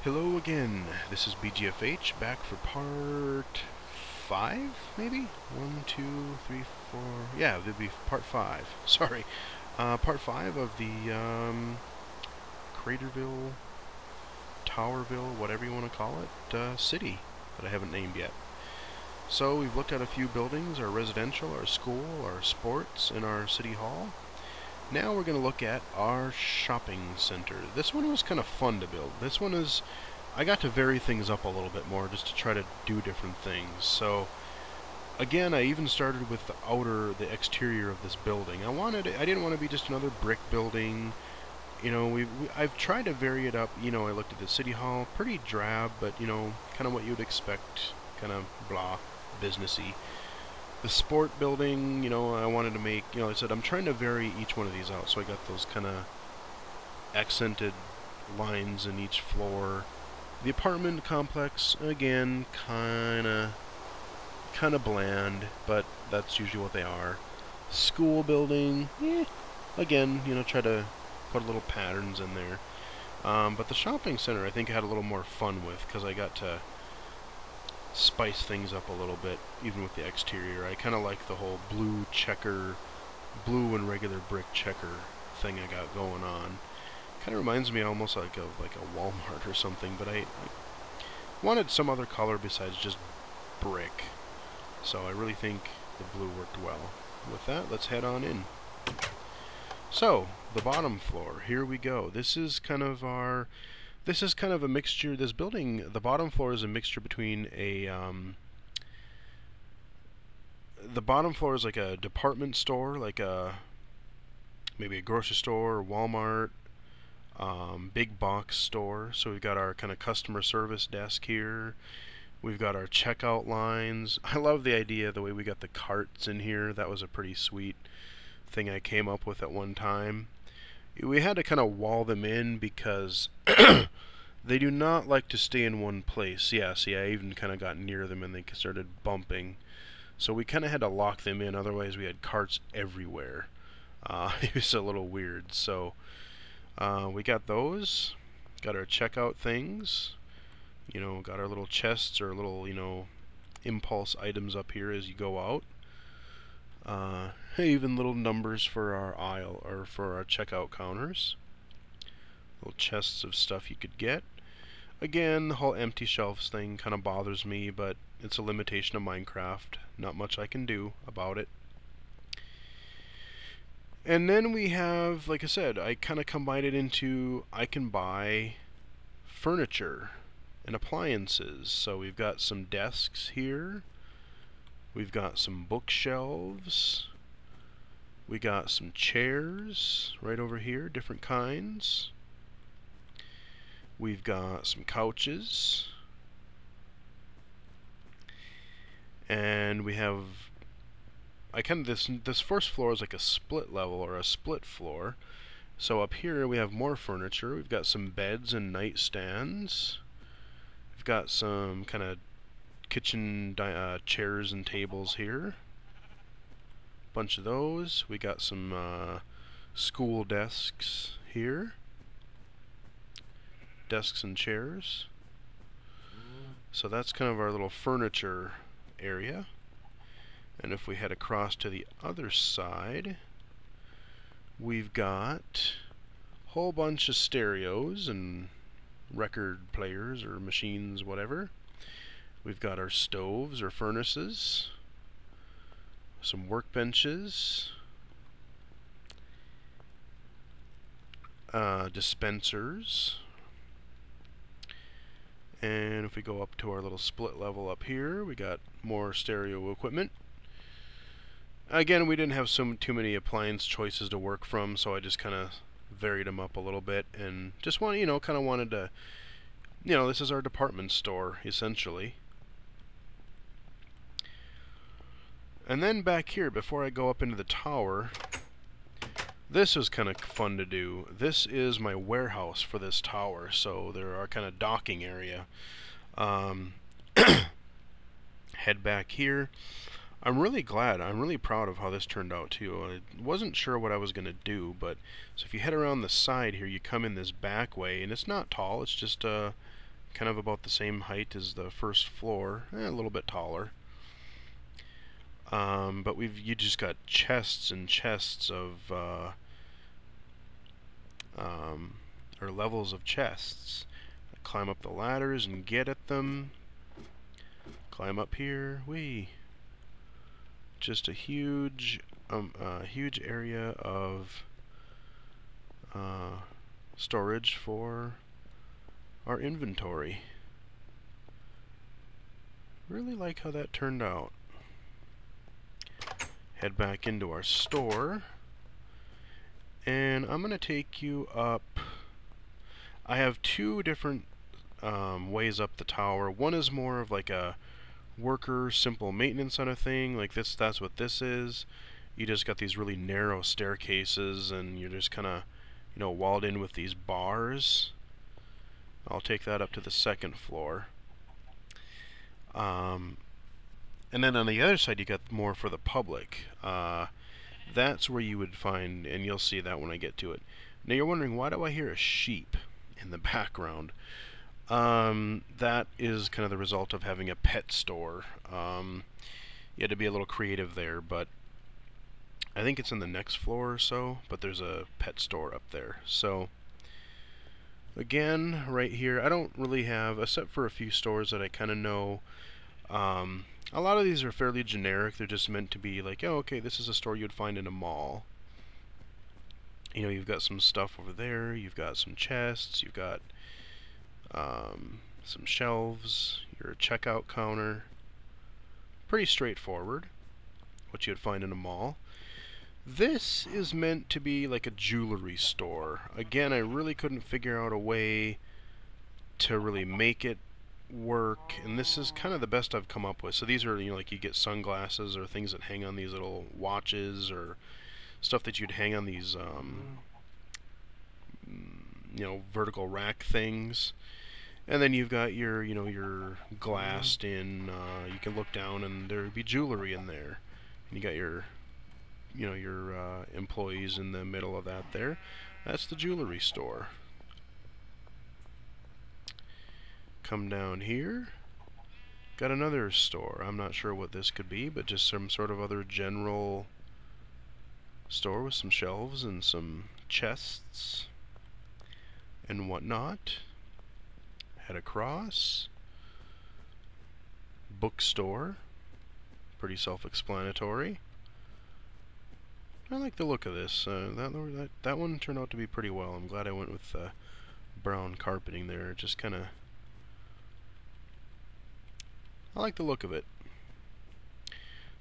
Hello again, this is BGFH back for part 5, maybe? 1, 2, 3, 4, yeah, it'll be part 5, sorry. Part 5 of the Craterville, Towerville, whatever you want to call it, city that I haven't named yet. So we've looked at a few buildings, our residential, our school, our sports, and our city hall. Now we're going to look at our shopping center. This one was kind of fun to build. This one is, I got to vary things up a little bit more just to try to do different things. So again, I even started with the exterior of this building. I didn't want to be just another brick building. You know, I've tried to vary it up. You know, I looked at the city hall, pretty drab, but you know, kind of what you'd expect, kind of blah, businessy. The sport building, you know, I wanted to make, you know, I said I'm trying to vary each one of these out, so I got those kind of accented lines in each floor. The apartment complex, again, kind of bland, but that's usually what they are. School building, again, you know, try to put little patterns in there. But the shopping center, I think I had a little more fun with, because I got to spice things up a little bit, even with the exterior. I kind of like the whole blue blue and regular brick checker thing I got going on. Kind of reminds me almost like of like a Walmart or something, but I wanted some other color besides just brick. So I really think the blue worked well. With that, let's head on in. So, the bottom floor, here we go. This is kind of a mixture. This building, the bottom floor is a mixture between the bottom floor is like a department store, like maybe a grocery store or Walmart, big box store. So we've got our kind of customer service desk here. We've got our checkout lines. I love the idea, the way we got the carts in here. That was a pretty sweet thing I came up with at one time. We had to kind of wall them in because they do not like to stay in one place. Yeah, see, I even kind of got near them and they started bumping. So we kind of had to lock them in, otherwise we had carts everywhere. It was a little weird. So we got those. Got our checkout things. You know, got our little chests or little, you know, impulse items up here as you go out. Even little numbers for our aisle or for our checkout counters. Little chests of stuff you could get. Again, the whole empty shelves thing kind of bothers me, but it's a limitation of Minecraft. Not much I can do about it. And then we have, like I said, I kind of combined it into I can buy furniture and appliances. So we've got some desks here. We've got some bookshelves. We got some chairs right over here, different kinds. We've got some couches. And we have, this first floor is like a split level or a split floor. So up here we have more furniture. We've got some beds and nightstands. We've got some kind of kitchen chairs and tables here. Bunch of those. We got some school desks here. Desks and chairs. So that's kind of our little furniture area. And if we head across to the other side, we've got a whole bunch of stereos and record players or machines, whatever. We've got our stoves or furnaces, some workbenches, dispensers, and if we go up to our little split level up here, we got more stereo equipment. Again, we didn't have too many appliance choices to work from, so I just kind of varied them up a little bit and just wanted, you know, kind of wanted to, you know, this is our department store essentially. And then back here, before I go up into the tower, this was kind of fun to do. This is my warehouse for this tower, so there are kind of docking area. Head back here. I'm really proud of how this turned out too. I wasn't sure what I was going to do, but so if you head around the side here, you come in this back way, and it's not tall, it's just kind of about the same height as the first floor, a little bit taller. But you just got chests and chests of or levels of chests. Climb up the ladders and get at them. Climb up here. Whee! Just a huge area of storage for our inventory. Really like how that turned out. Head back into our store, and I'm going to take you up. I have two different ways up the tower. One is more of like a worker, simple maintenance kind of thing. Like this, that's what this is. You just got these really narrow staircases, and you're just kind of, you know, walled in with these bars. I'll take that up to the second floor. And then on the other side, you got more for the public. That's where you would find, and you'll see that when I get to it. Now you're wondering, why do I hear a sheep in the background? That is kind of the result of having a pet store. You had to be a little creative there, but I think it's in the next floor or so, but there's a pet store up there. So again, right here, I don't really have, except for a few stores that I kind of know. A lot of these are fairly generic. They're just meant to be like, oh, okay, this is a store you'd find in a mall. You know, you've got some stuff over there, you've got some chests, you've got some shelves, your checkout counter. Pretty straightforward, what you'd find in a mall. This is meant to be like a jewelry store. Again, I really couldn't figure out a way to really make it work, and this is kind of the best I've come up with. So these are, you know, like you get sunglasses or things that hang on these little watches, or stuff that you'd hang on these you know, vertical rack things. And then you've got your, you know, your glassed in, you can look down and there'd be jewelry in there. And you got your, you know, your employees in the middle of that there. That's the jewelry store. Come down here. Got another store. I'm not sure what this could be, but just some sort of other general store with some shelves and some chests and whatnot. Head across. Bookstore. Pretty self-explanatory. I like the look of this. That one turned out to be pretty well. I'm glad I went with brown carpeting there. Just kind of, I like the look of it.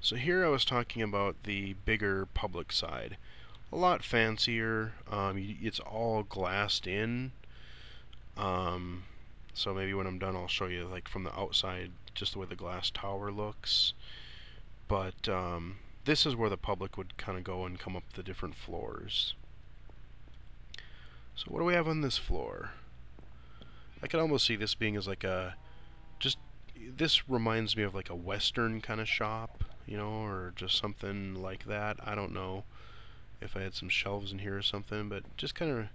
So here I was talking about the bigger public side. A lot fancier. It's all glassed in. So maybe when I'm done I'll show you, like, from the outside just the way the glass tower looks. But this is where the public would kind of go and come up the different floors. So what do we have on this floor? I can almost see this being as like a, just, this reminds me of like a Western kind of shop, you know, or just something like that. I don't know if I had some shelves in here or something, but just kind of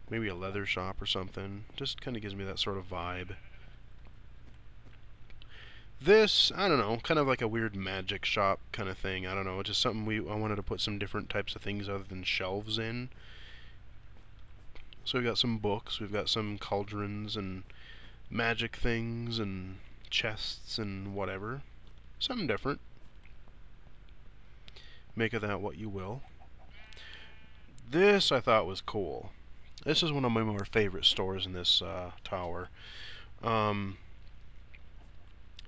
maybe a leather shop or something. Just kind of gives me that sort of vibe. This, I don't know, kind of like a weird magic shop kind of thing. I don't know, just something I wanted to put some different types of things other than shelves in. So we've got some books, we've got some cauldrons and magic things and chests and whatever. Something different. Make of that what you will. This I thought was cool. This is one of my more favorite stores in this tower.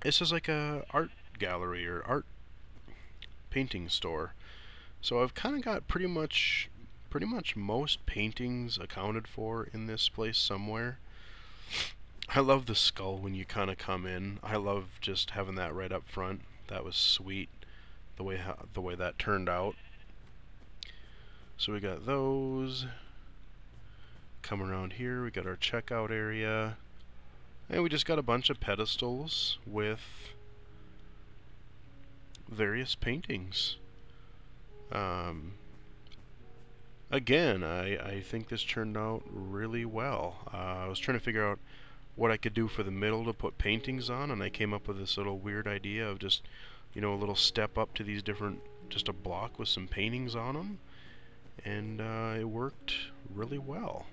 This is like a art gallery or art painting store. So I've kind of got pretty much most paintings accounted for in this place somewhere. I love the skull when you kind of come in. I love just having that right up front. That was sweet, the way that turned out. So we got those. Come around here, we got our checkout area. And we just got a bunch of pedestals with various paintings. Again, I think this turned out really well. I was trying to figure out what I could do for the middle to put paintings on, and I came up with this little weird idea of just, you know, a little step up to these different, just a block with some paintings on them, and it worked really well.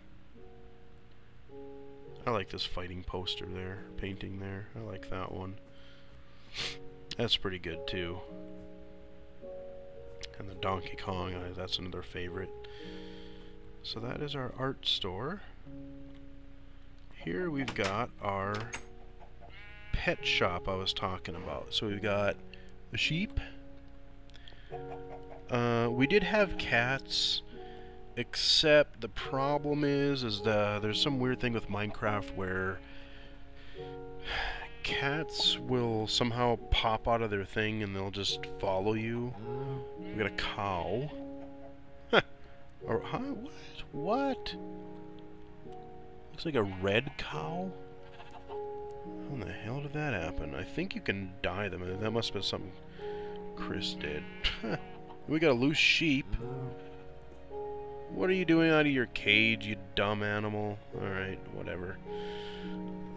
I like this fighting poster there, painting there. I like that one. That's pretty good too. And the Donkey Kong, that's another favorite. So that is our art store. Here we've got our pet shop I was talking about. So we've got a sheep. We did have cats, except the problem is there's some weird thing with Minecraft where cats will somehow pop out of their thing and they'll just follow you. We got a cow. Or huh? What? Looks like a red cow. How in the hell did that happen? I think you can dye them. That must have been something Chris did. We got a loose sheep. What are you doing out of your cage, you dumb animal? Alright, whatever.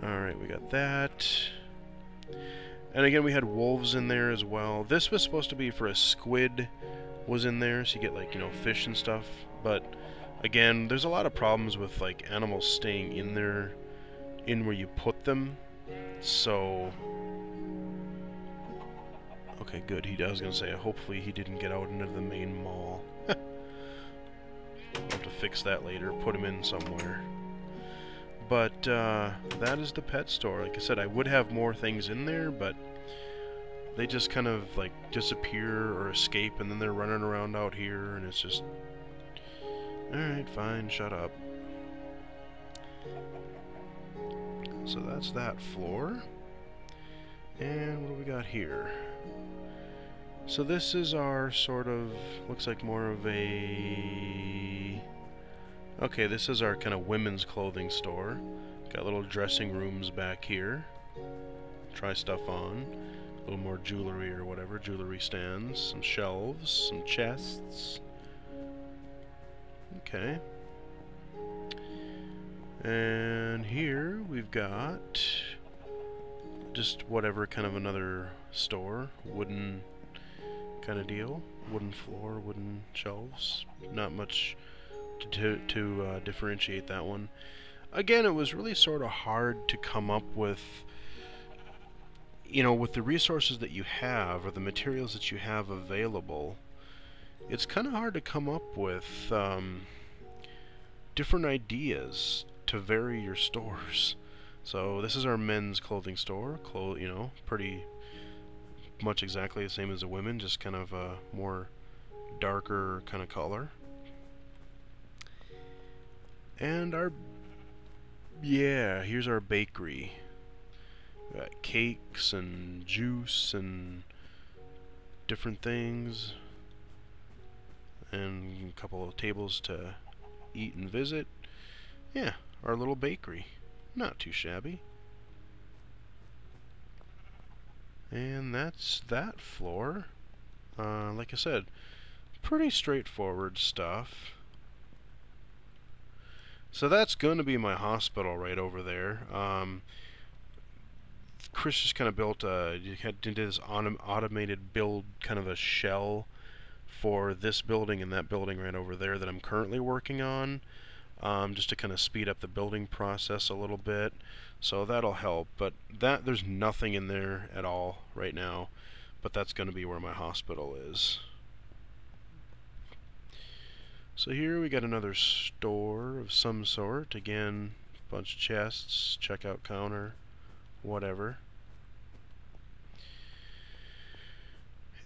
Alright, we got that. And again, we had wolves in there as well. This was supposed to be for a squid was in there, so you get, like, you know, fish and stuff. But, again, there's a lot of problems with, like, animals staying in there, in where you put them. So... okay, good. I was going to say, hopefully he didn't get out into the main mall. I'll have to fix that later, put him in somewhere. But that is the pet store. Like I said, I would have more things in there, but they just kind of like disappear or escape, and then they're running around out here, and it's just... alright, fine, shut up. So that's that floor. And what do we got here? So this is our sort of, looks like more of a... okay, this is our kind of women's clothing store. Got little dressing rooms back here. Try stuff on. A little more jewelry or whatever. Jewelry stands. Some shelves. Some chests. Okay. And here we've got just whatever, kind of another store. Wooden kind of deal. Wooden floor, wooden shelves. Not much to differentiate that one. Again, it was really sort of hard to come up with, you know, with the resources that you have, or the materials that you have available, it's kind of hard to come up with different ideas to vary your stores. So this is our men's clothing store, you know, pretty much exactly the same as the women, just kind of a more darker kind of color. And our, yeah, here's our bakery. We got cakes and juice and different things, and a couple of tables to eat and visit. Yeah, our little bakery. Not too shabby. And that's that floor. Like I said, pretty straightforward stuff. So that's going to be my hospital right over there. Chris just kind of built did this automated build, kind of a shell for this building and that building right over there that I'm currently working on, just to kind of speed up the building process a little bit. So that'll help. But there's nothing in there at all right now. But that's going to be where my hospital is. So here we got another store of some sort. Again, bunch of chests, checkout counter, whatever.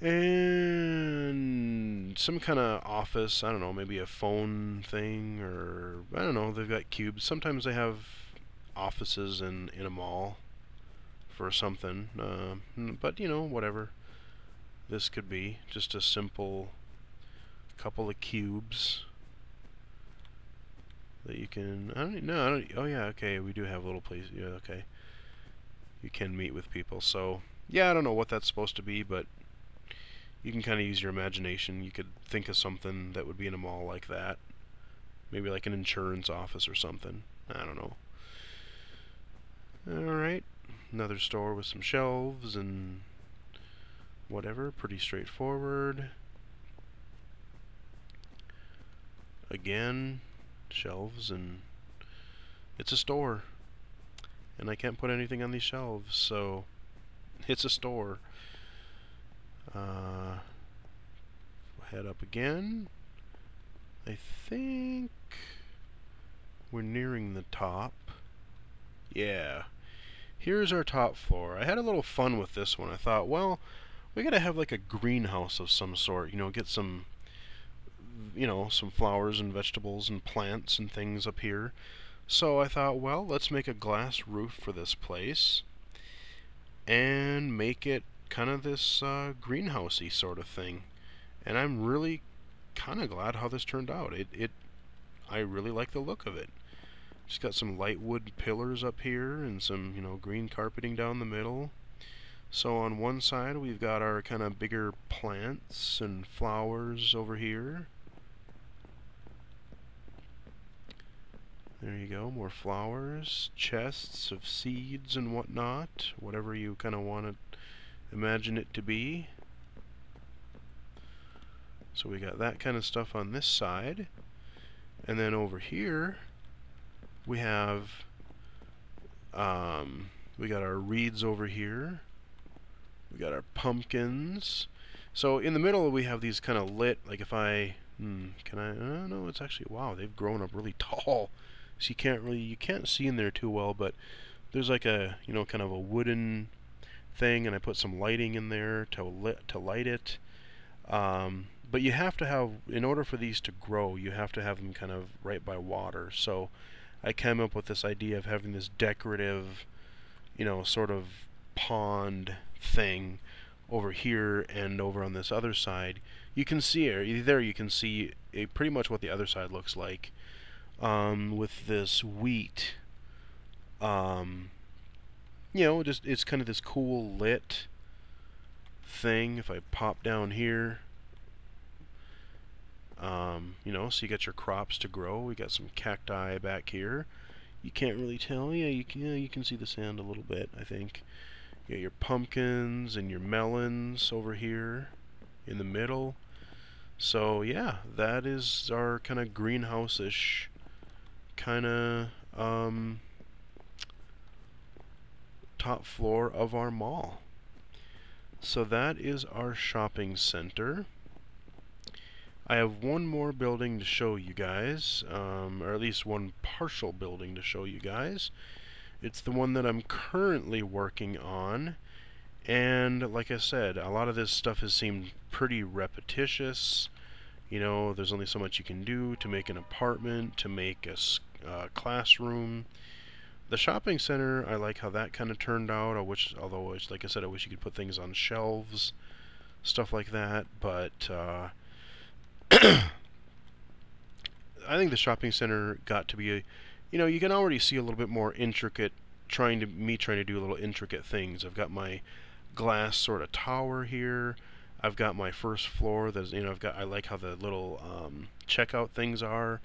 And some kind of office, I don't know, maybe a phone thing, or I don't know, they've got cubes. Sometimes they have offices in a mall for something, but you know, whatever. This could be just a simple couple of cubes that you can, oh yeah, okay, we do have a little place, yeah, okay. You can meet with people, so, yeah, I don't know what that's supposed to be, but you can kind of use your imagination. You could think of something that would be in a mall like that. Maybe like an insurance office or something. I don't know. Alright, another store with some shelves and whatever, pretty straightforward. Again, shelves, and it's a store. And I can't put anything on these shelves, so it's a store. Head up again. I think we're nearing the top. Yeah. Here's our top floor. I had a little fun with this one. I thought, well, we gotta have like a greenhouse of some sort, you know, get some, you know, some flowers and vegetables and plants and things up here. So I thought, well, let's make a glass roof for this place and make it kind of this greenhousey sort of thing. And I'm really kind of glad how this turned out. I really like the look of it. Just got some light wood pillars up here and some, you know, green carpeting down the middle. So on one side we've got our kind of bigger plants and flowers over here. There you go, more flowers, chests of seeds and whatnot, whatever you kind of want to imagine it to be. So we got that kind of stuff on this side. And then over here we have we got our reeds over here. We got our pumpkins. So in the middle we have these kind of lit, like if I no, it's actually, wow, they've grown up really tall. So you can't see in there too well, but there's like a, you know, kind of a wooden thing, and I put some lighting in there to light it. But you have to have, in order for these to grow, you have to have them kind of right by water. So I came up with this idea of having this decorative, you know, sort of pond thing over here and over on this other side. You can see it there. You can see pretty much what the other side looks like, with this wheat. You know, just it's kind of this cool lit thing. If I pop down here, you know, so you got your crops to grow. We got some cacti back here. You can't really tell. Yeah, you can see the sand a little bit, I think. You got your pumpkins and your melons over here in the middle. So yeah, that is our kind of greenhouse-ish kind of top floor of our mall. So that is our shopping center. I have one more building to show you guys, or at least one partial building to show you guys. It's the one that I'm currently working on, and like I said, a lot of this stuff has seemed pretty repetitious. You know, there's only so much you can do to make an apartment, to make a classroom. The shopping center, I like how that kind of turned out. Although, like I said, I wish you could put things on shelves, stuff like that. But I think the shopping center got to be a, you know, you can already see a little bit more intricate, trying to do little intricate things. I've got my glass sort of tower here. I've got my first floor. There's, you know, I like how the little checkout things are.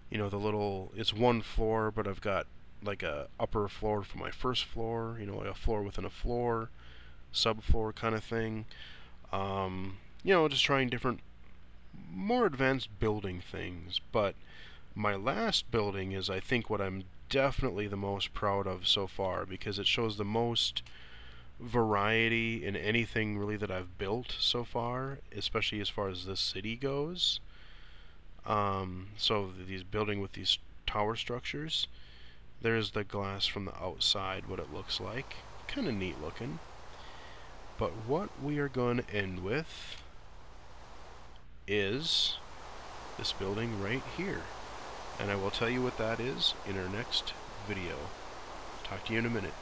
You know, the little, it's one floor, but I've got like a upper floor for my first floor. You know, like a floor within a floor, subfloor kind of thing. You know, just trying different, more advanced building things. But my last building is, I think, what I'm definitely the most proud of so far, because it shows the most variety in anything really that I've built so far, especially as far as this city goes. So these building with these tower structures, there's the glass from the outside, what it looks like. Kind of neat looking. But what we are going to end with is this building right here. And I will tell you what that is in our next video. Talk to you in a minute.